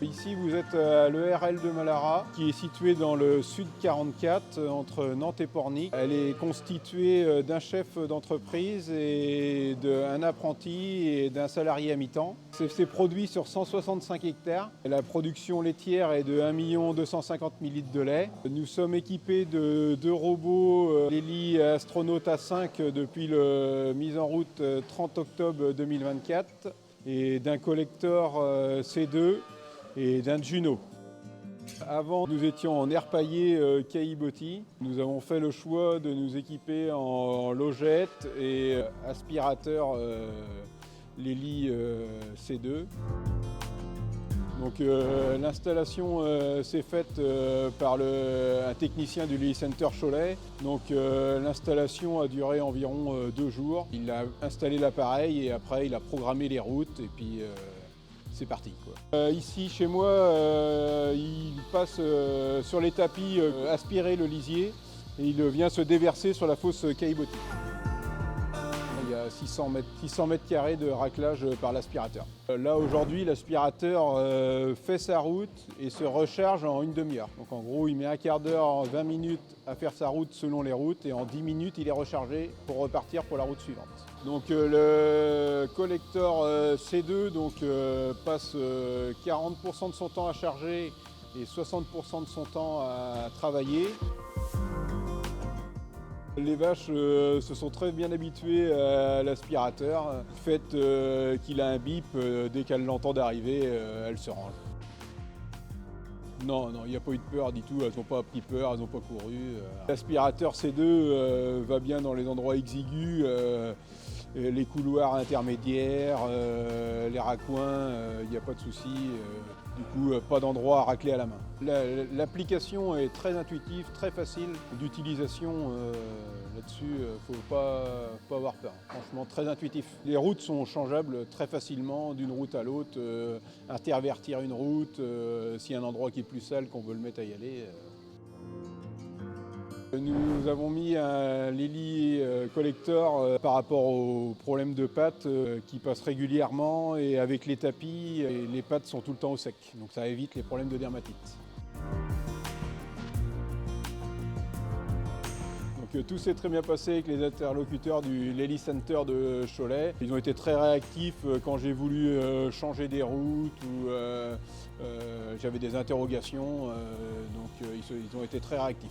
Ici, vous êtes à l'ERL de Malara, qui est située dans le sud 44, entre Nantes et Pornic. Elle est constituée d'un chef d'entreprise et d'un apprenti et d'un salarié à mi-temps. C'est produit sur 165 hectares. La production laitière est de 1 250 000 litres de lait. Nous sommes équipés de 2 robots Lely Astronaut A5 depuis la mise en route 30 octobre 2024 et d'un collector C2 et d'un Juno. Avant, nous étions en air paillé Caillebotis. Nous avons fait le choix de nous équiper en logette et aspirateur Lely C2. Donc l'installation s'est faite par un technicien du Lely Center Cholet. Donc l'installation a duré environ 2 jours. Il a installé l'appareil et après il a programmé les routes et puis c'est parti, quoi. Ici chez moi, il passe sur les tapis aspirer le lisier et il vient se déverser sur la fosse Caillebotis. Il y a 600 mètres carrés de raclage par l'aspirateur. Là aujourd'hui, l'aspirateur fait sa route et se recharge en une demi-heure. Donc en gros, il met un quart d'heure, 20 minutes à faire sa route selon les routes et en 10 minutes, il est rechargé pour repartir pour la route suivante. Donc le collector C2 passe 40% de son temps à charger et 60% de son temps à travailler. Les vaches se sont très bien habituées à l'aspirateur. Le fait qu'il a un bip, dès qu'elles l'entendent arriver, elles se rangent. Non, il n'y a pas eu de peur du tout, elles n'ont pas pris peur, elles n'ont pas couru. L'aspirateur C2 va bien dans les endroits exigus, les couloirs intermédiaires, les raccoins, il n'y a pas de souci. Du coup, pas d'endroit à racler à la main. L'application est très intuitive, très facile d'utilisation. Là-dessus, il ne faut pas avoir peur. Franchement, très intuitif. Les routes sont changeables très facilement d'une route à l'autre. Intervertir une route, s'il y a un endroit qui est plus sale, qu'on veut le mettre à y aller. Nous avons mis un Lely collector par rapport aux problèmes de pattes qui passent régulièrement et avec les tapis, les pattes sont tout le temps au sec. Donc ça évite les problèmes de dermatite. Donc tout s'est très bien passé avec les interlocuteurs du Lely Center de Cholet. Ils ont été très réactifs quand j'ai voulu changer des routes ou j'avais des interrogations. Donc ils ont été très réactifs.